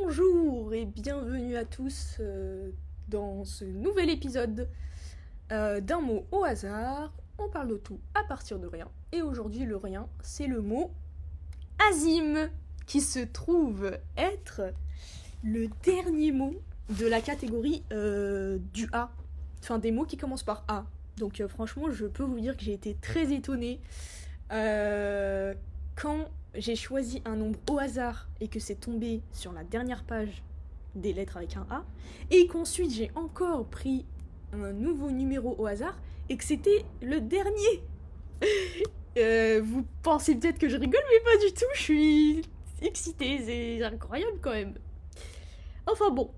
Bonjour et bienvenue à tous dans ce nouvel épisode d'un mot au hasard. On parle de tout à partir de rien. Et aujourd'hui, le rien, c'est le mot azime, qui se trouve être le dernier mot de la catégorie du A. Enfin, des mots qui commencent par A. Donc franchement, je peux vous dire que j'ai été très étonnée quand j'ai choisi un nombre au hasard et que c'est tombé sur la dernière page des lettres avec un A, et qu'ensuite j'ai encore pris un nouveau numéro au hasard et que c'était le dernier. Vous pensez peut-être que je rigole, mais pas du tout, je suis excitée, c'est incroyable quand même. Enfin bon,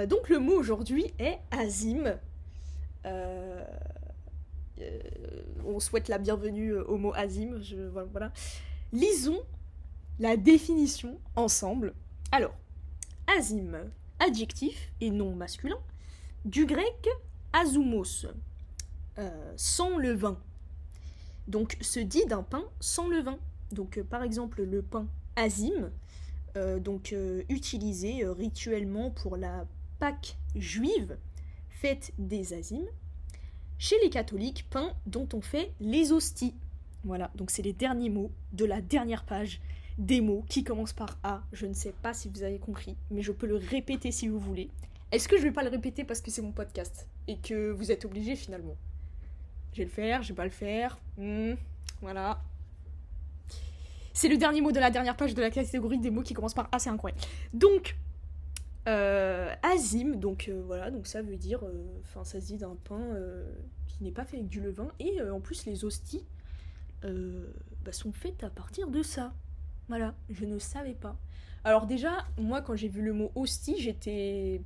donc le mot aujourd'hui est azime. Euh, on souhaite la bienvenue au mot azime, voilà. Lisons la définition ensemble. Alors, azime, adjectif et nom masculin, du grec azumos, sans levain. Donc, se dit d'un pain sans levain. Donc, par exemple, le pain azime, utilisé rituellement pour la Pâque juive, fête des azimes. Chez les catholiques, pain dont on fait les hosties. Voilà, donc c'est les derniers mots de la dernière page des mots qui commencent par A. Je ne sais pas si vous avez compris, mais je peux le répéter si vous voulez. Est-ce que je vais pas le répéter parce que c'est mon podcast et que vous êtes obligés finalement? Je vais le faire, je vais pas le faire. Voilà. C'est le dernier mot de la dernière page de la catégorie des mots qui commencent par A, c'est incroyable. Donc, azime, donc voilà, donc ça veut dire, ça se dit d'un pain qui n'est pas fait avec du levain, et en plus les hosties sont faites à partir de ça. Voilà, je ne savais pas. Alors déjà, moi quand j'ai vu le mot hostie, j'étais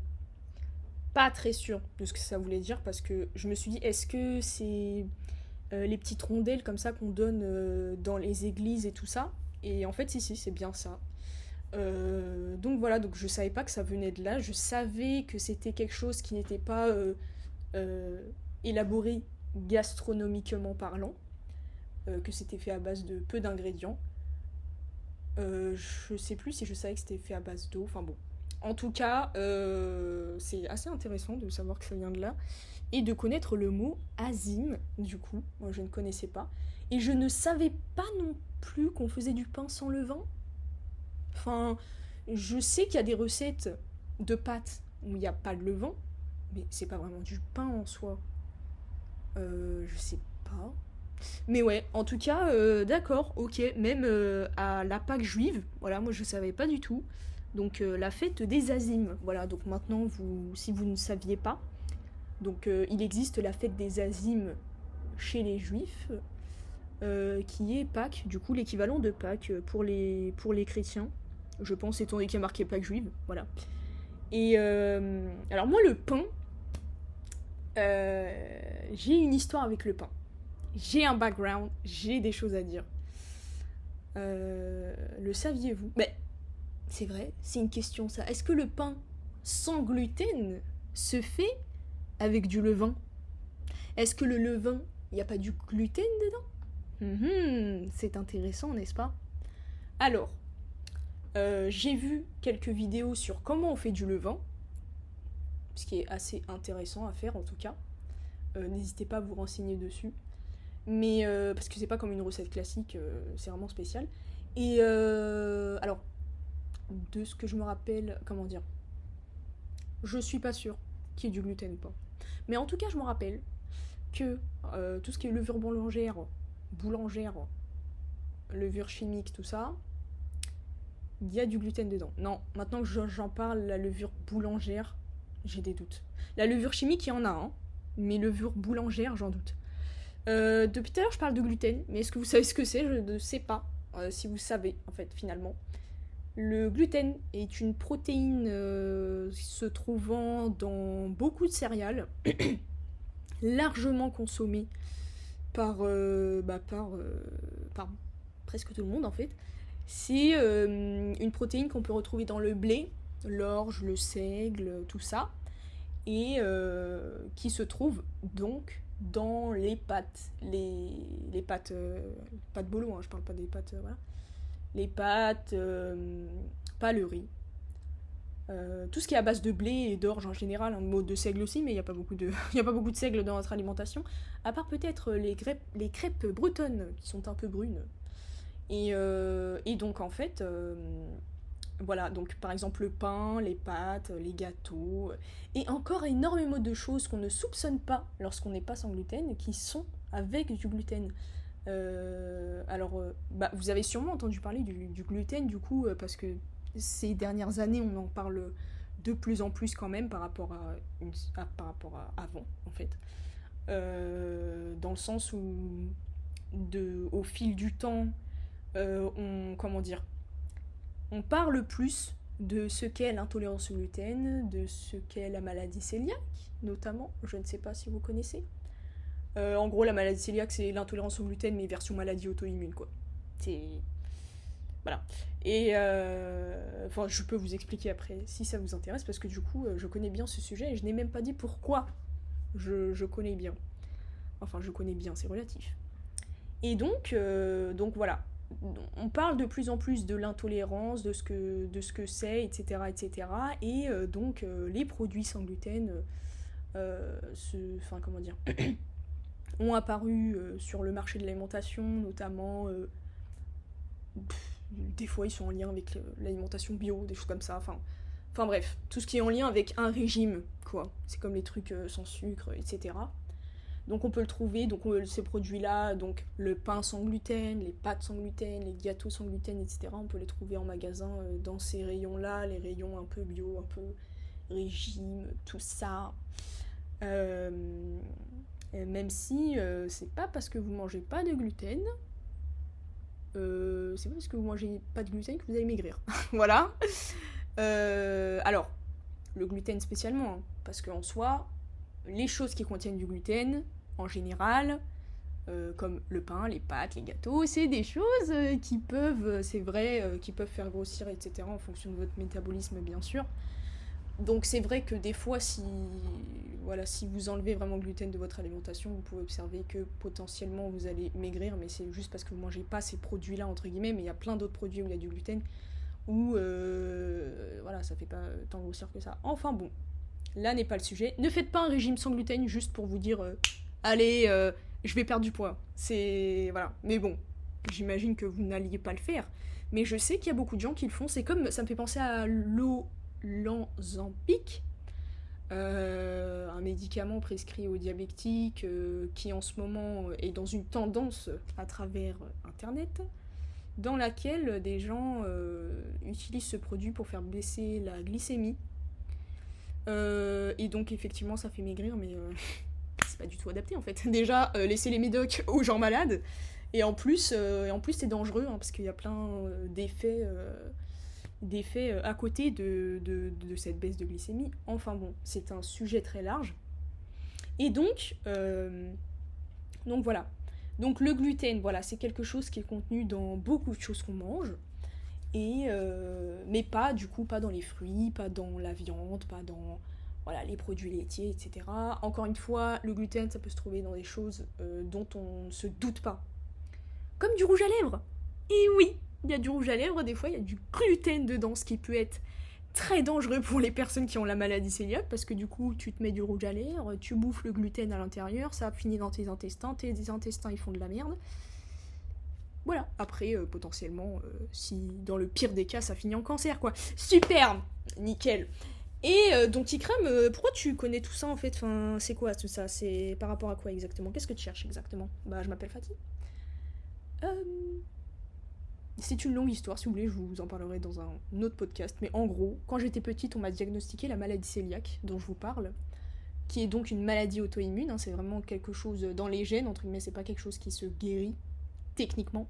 pas très sûre de ce que ça voulait dire, parce que je me suis dit, est-ce que c'est les petites rondelles comme ça qu'on donne dans les églises et tout ça? Et en fait, si, c'est bien ça. Donc voilà, donc je savais pas que ça venait de là, je savais que c'était quelque chose qui n'était pas élaboré gastronomiquement parlant, que c'était fait à base de peu d'ingrédients. Je sais plus si je savais que c'était fait à base d'eau, enfin bon. En tout cas, c'est assez intéressant de savoir que ça vient de là, et de connaître le mot azime, du coup, moi je ne connaissais pas. Et je ne savais pas non plus qu'on faisait du pain sans levain. Enfin, je sais qu'il y a des recettes de pâtes où il n'y a pas de levain, mais c'est pas vraiment du pain en soi. Je sais pas. Mais ouais, en tout cas, d'accord, ok. Même à la Pâque juive, voilà, moi je savais pas du tout. Donc la fête des azimes, voilà. Donc maintenant, si vous ne saviez pas, donc il existe la fête des azimes chez les juifs, qui est Pâques, du coup l'équivalent de Pâques pour les chrétiens. Je pense, étant donné qu'il y a marqué Pâques juive, voilà. Et alors moi, le pain, j'ai une histoire avec le pain. J'ai un background, j'ai des choses à dire. Le saviez-vous? Mais c'est vrai, c'est une question ça. Est-ce que le pain sans gluten se fait avec du levain? Est-ce que le levain, il n'y a pas du gluten dedans? C'est intéressant, n'est-ce pas? Alors, j'ai vu quelques vidéos sur comment on fait du levain, ce qui est assez intéressant à faire en tout cas. N'hésitez pas à vous renseigner dessus. Mais parce que c'est pas comme une recette classique, c'est vraiment spécial. Et alors, de ce que je me rappelle, comment dire, je suis pas sûre qu'il y ait du gluten ou pas. Mais en tout cas, je me rappelle que tout ce qui est levure boulangère, levure chimique, tout ça, il y a du gluten dedans. Non, maintenant que j'en parle, la levure boulangère, j'ai des doutes. La levure chimique, il y en a, hein, mais levure boulangère, j'en doute. Depuis tout à l'heure, je parle de gluten, mais est-ce que vous savez ce que c'est? Je ne sais pas si vous savez, en fait, finalement. Le gluten est une protéine se trouvant dans beaucoup de céréales, largement consommée par presque tout le monde, en fait. C'est une protéine qu'on peut retrouver dans le blé, l'orge, le seigle, tout ça, et qui se trouve donc dans les pâtes, les pâtes, pâtes bolo, hein, je parle pas des pâtes, voilà. Les pâtes, pas le riz. Tout ce qui est à base de blé et d'orge en général, un mot de seigle aussi, mais il n'y a pas beaucoup de, il y a pas beaucoup de seigle dans notre alimentation, à part peut-être les crêpes bretonnes, qui sont un peu brunes. Et donc en fait, voilà, donc par exemple le pain, les pâtes, les gâteaux, et encore énormément de choses qu'on ne soupçonne pas lorsqu'on n'est pas sans gluten, qui sont avec du gluten. Bah, vous avez sûrement entendu parler du gluten, du coup, parce que ces dernières années, on en parle de plus en plus quand même par rapport à avant, en fait. Dans le sens où, au fil du temps, comment dire, on parle plus de ce qu'est l'intolérance au gluten, de ce qu'est la maladie cœliaque, notamment. Je ne sais pas si vous connaissez. En gros, la maladie cœliaque, c'est l'intolérance au gluten, mais version maladie auto-immune, quoi. C'est... Voilà. Et enfin, je peux vous expliquer après si ça vous intéresse, parce que du coup, je connais bien ce sujet et je n'ai même pas dit pourquoi je connais bien. Enfin, je connais bien, c'est relatif. Et donc voilà. On parle de plus en plus de l'intolérance, de ce que c'est, etc., etc. Et donc, les produits sans gluten, enfin, comment dire, ont apparu sur le marché de l'alimentation, notamment. Des fois, ils sont en lien avec l'alimentation bio, des choses comme ça. Enfin bref, tout ce qui est en lien avec un régime, quoi. C'est comme les trucs sans sucre, etc. Donc on peut le trouver, donc ces produits-là, donc le pain sans gluten, les pâtes sans gluten, les gâteaux sans gluten, etc. On peut les trouver en magasin dans ces rayons-là, les rayons un peu bio, un peu régime, tout ça. Même si c'est pas parce que vous mangez pas de gluten, c'est pas parce que vous mangez pas de gluten que vous allez maigrir. Voilà. Alors, le gluten spécialement, hein, parce qu'en soi, les choses qui contiennent du gluten, en général, comme le pain, les pâtes, les gâteaux, c'est des choses qui peuvent, c'est vrai, qui peuvent faire grossir, etc. en fonction de votre métabolisme, bien sûr. Donc c'est vrai que des fois, si vous enlevez vraiment le gluten de votre alimentation, vous pouvez observer que potentiellement vous allez maigrir, mais c'est juste parce que vous ne mangez pas ces produits-là, entre guillemets, mais il y a plein d'autres produits où il y a du gluten, où voilà, ça fait pas tant grossir que ça. Enfin bon, là n'est pas le sujet. Ne faites pas un régime sans gluten juste pour vous dire allez, je vais perdre du poids. C'est... Voilà. Mais bon, j'imagine que vous n'alliez pas le faire. Mais je sais qu'il y a beaucoup de gens qui le font. C'est comme... Ça me fait penser à l'Ozempic, un médicament prescrit aux diabétiques qui en ce moment est dans une tendance à travers Internet, dans laquelle des gens utilisent ce produit pour faire baisser la glycémie. Et donc effectivement ça fait maigrir, mais c'est pas du tout adapté en fait. Déjà, laisser les médocs aux gens malades, et en plus c'est dangereux, hein, parce qu'il y a plein d'effets à côté de cette baisse de glycémie. Enfin bon, c'est un sujet très large. Et donc voilà. Donc le gluten, voilà, c'est quelque chose qui est contenu dans beaucoup de choses qu'on mange, et mais pas dans les fruits, pas dans la viande, pas dans voilà, les produits laitiers, etc. Encore une fois, le gluten, ça peut se trouver dans des choses dont on ne se doute pas. Comme du rouge à lèvres. Et oui, il y a du rouge à lèvres, des fois il y a du gluten dedans, ce qui peut être très dangereux pour les personnes qui ont la maladie cœliaque, parce que du coup tu te mets du rouge à lèvres, tu bouffes le gluten à l'intérieur, ça finit dans tes intestins ils font de la merde. Voilà, après potentiellement, si dans le pire des cas ça finit en cancer, quoi. Super, nickel. Et donc Ikram, pourquoi tu connais tout ça en fait, enfin, c'est quoi tout ça, c'est par rapport à quoi exactement, qu'est-ce que tu cherches exactement? Bah je m'appelle Fatih. C'est une longue histoire, si vous voulez, je vous en parlerai dans un autre podcast. Mais en gros, quand j'étais petite, on m'a diagnostiqué la maladie cœliaque, dont je vous parle, qui est donc une maladie auto-immune. Hein, c'est vraiment quelque chose dans les gènes, entre guillemets, c'est pas quelque chose qui se guérit, techniquement.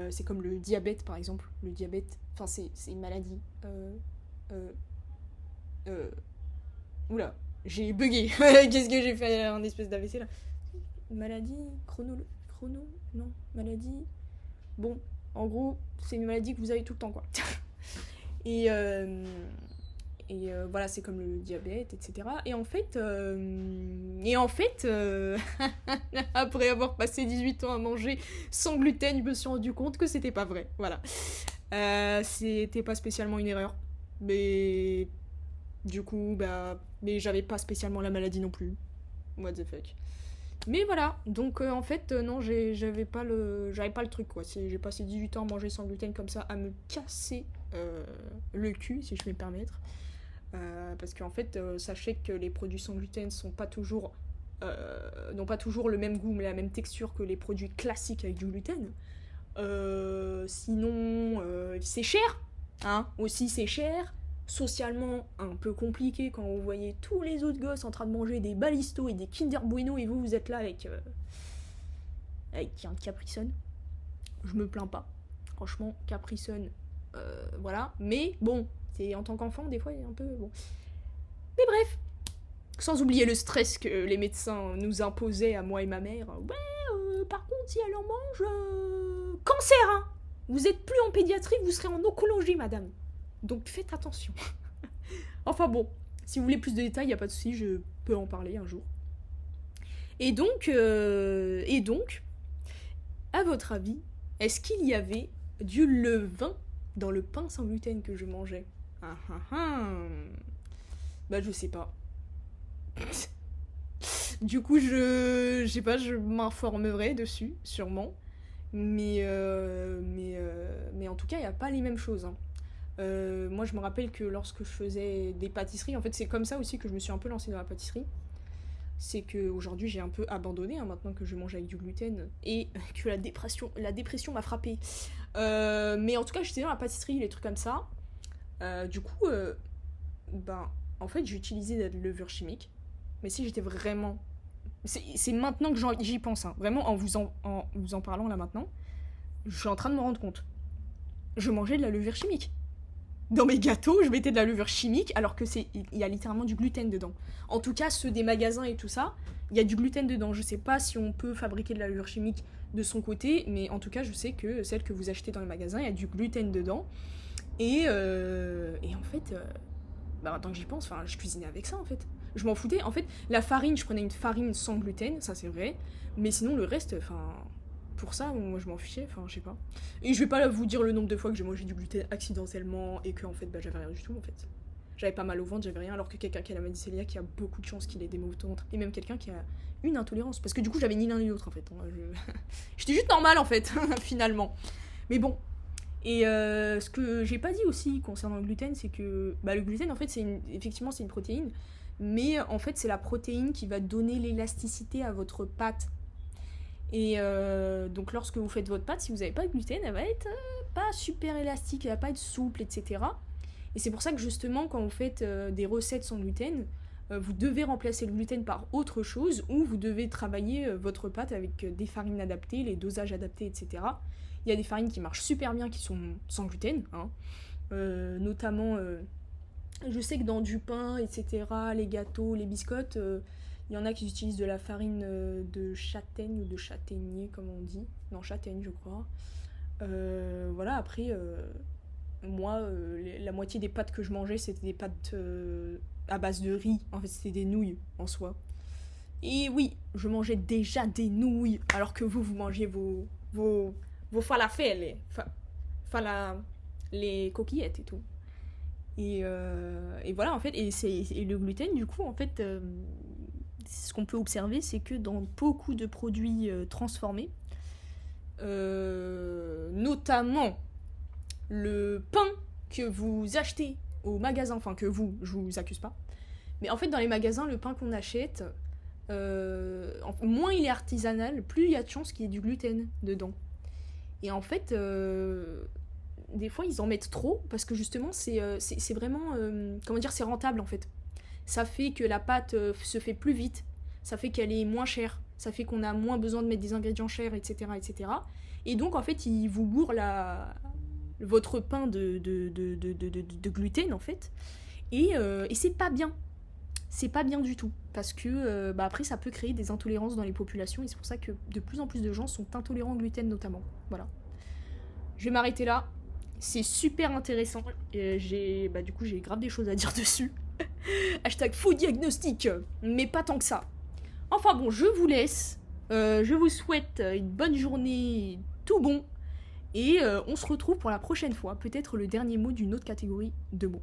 C'est comme le diabète, par exemple. Le diabète, enfin, c'est une maladie. Oula, j'ai bugué. Qu'est-ce que j'ai fait, un espèce d'AVC là? Maladie non, maladie... Bon, en gros, c'est une maladie que vous avez tout le temps, quoi. Et voilà, c'est comme le diabète, etc. Et en fait, après avoir passé 18 ans à manger sans gluten, je me suis rendu compte que c'était pas vrai. Voilà. C'était pas spécialement une erreur. Mais du coup, mais j'avais pas spécialement la maladie non plus. What the fuck. Mais voilà, donc en fait, non, j'avais pas le truc, quoi. J'ai passé 18 ans à manger sans gluten comme ça, à me casser le cul, si je puis me permettre. Parce qu'en fait, sachez que les produits sans gluten n'ont pas toujours le même goût, mais la même texture que les produits classiques avec du gluten. Sinon, c'est cher, hein, aussi c'est cher. Socialement un peu compliqué quand vous voyez tous les autres gosses en train de manger des Balisto et des Kinder Bueno et vous êtes là avec un Capri Sun. Je me plains pas. Franchement, Capri Sun, voilà. Mais bon, c'est en tant qu'enfant, des fois, il est un peu bon. Mais bref, sans oublier le stress que les médecins nous imposaient à moi et ma mère. Ouais, par contre, si elle en mange, cancer, hein. Vous êtes plus en pédiatrie, vous serez en oncologie, madame. Donc faites attention. Enfin bon, si vous voulez plus de détails, y a pas de souci, je peux en parler un jour. Et donc, à votre avis, est-ce qu'il y avait du levain dans le pain sans gluten que je mangeais? Bah je sais pas. Du coup, je sais pas, je m'informerai dessus, sûrement. Mais en tout cas, il n'y a pas les mêmes choses, hein. Moi je me rappelle que lorsque je faisais des pâtisseries, en fait c'est comme ça aussi que je me suis un peu lancée dans la pâtisserie. C'est que aujourd'hui j'ai un peu abandonné, hein, maintenant que je mange avec du gluten et que la dépression m'a frappée. Mais en tout cas j'étais dans la pâtisserie, les trucs comme ça. Du coup, en fait j'utilisais de la levure chimique. Mais si j'étais vraiment... C'est maintenant que j'y pense, hein. Vraiment en vous en parlant là maintenant, je suis en train de me rendre compte. Je mangeais de la levure chimique. Dans mes gâteaux, je mettais de la levure chimique alors que il y a littéralement du gluten dedans. En tout cas, ceux des magasins et tout ça, il y a du gluten dedans. Je sais pas si on peut fabriquer de la levure chimique de son côté, mais en tout cas, je sais que celle que vous achetez dans les magasins, il y a du gluten dedans. Et en fait, maintenant que j'y pense, je cuisinais avec ça en fait. Je m'en foutais. En fait, la farine, je prenais une farine sans gluten, ça c'est vrai. Mais sinon, le reste, pour ça, moi je m'en fichais, je sais pas. Et je vais pas vous dire le nombre de fois que j'ai mangé du gluten accidentellement et que en fait j'avais rien du tout en fait. J'avais pas mal au ventre, j'avais rien, alors que quelqu'un qui a la maladie cœliaque, il y a beaucoup de chances qu'il ait des maux au ventre. Et même quelqu'un qui a une intolérance. Parce que du coup j'avais ni l'un ni l'autre en fait. J'étais juste normale en fait, finalement. Mais bon. Et ce que j'ai pas dit aussi concernant le gluten, c'est que le gluten en fait effectivement c'est une protéine. Mais en fait c'est la protéine qui va donner l'élasticité à votre pâte. Et donc lorsque vous faites votre pâte, si vous n'avez pas de gluten, elle va être pas super élastique, elle va pas être souple, etc. Et c'est pour ça que justement, quand vous faites des recettes sans gluten, vous devez remplacer le gluten par autre chose, ou vous devez travailler votre pâte avec des farines adaptées, les dosages adaptés, etc. Il y a des farines qui marchent super bien, qui sont sans gluten, hein. Notamment, je sais que dans du pain, etc., les gâteaux, les biscottes... il y en a qui utilisent de la farine de châtaigne ou de châtaignier, comme on dit. Non, châtaigne, je crois. Voilà, après, moi, la moitié des pâtes que je mangeais, c'était des pâtes à base de riz. En fait, c'était des nouilles, en soi. Et oui, je mangeais déjà des nouilles, alors que vous mangez vos falafels, les coquillettes et tout. Et voilà, en fait, et le gluten, du coup, en fait... ce qu'on peut observer, c'est que dans beaucoup de produits transformés, notamment le pain que vous achetez au magasin, je vous accuse pas, mais en fait dans les magasins, le pain qu'on achète, moins il est artisanal, plus il y a de chances qu'il y ait du gluten dedans. Et en fait, des fois ils en mettent trop, parce que justement c'est vraiment, c'est rentable en fait. Ça fait que la pâte se fait plus vite, ça fait qu'elle est moins chère, ça fait qu'on a moins besoin de mettre des ingrédients chers, etc. etc. Et donc, en fait, il vous bourre votre pain de gluten, en fait. Et c'est pas bien. C'est pas bien du tout. Parce que, après, ça peut créer des intolérances dans les populations. Et c'est pour ça que de plus en plus de gens sont intolérants au gluten, notamment. Voilà. Je vais m'arrêter là. C'est super intéressant. Du coup, j'ai grave des choses à dire dessus. Hashtag faux diagnostic, mais pas tant que ça. Enfin bon, je vous laisse. Je vous souhaite une bonne journée, tout bon. Et on se retrouve pour la prochaine fois. Peut-être le dernier mot d'une autre catégorie de mots.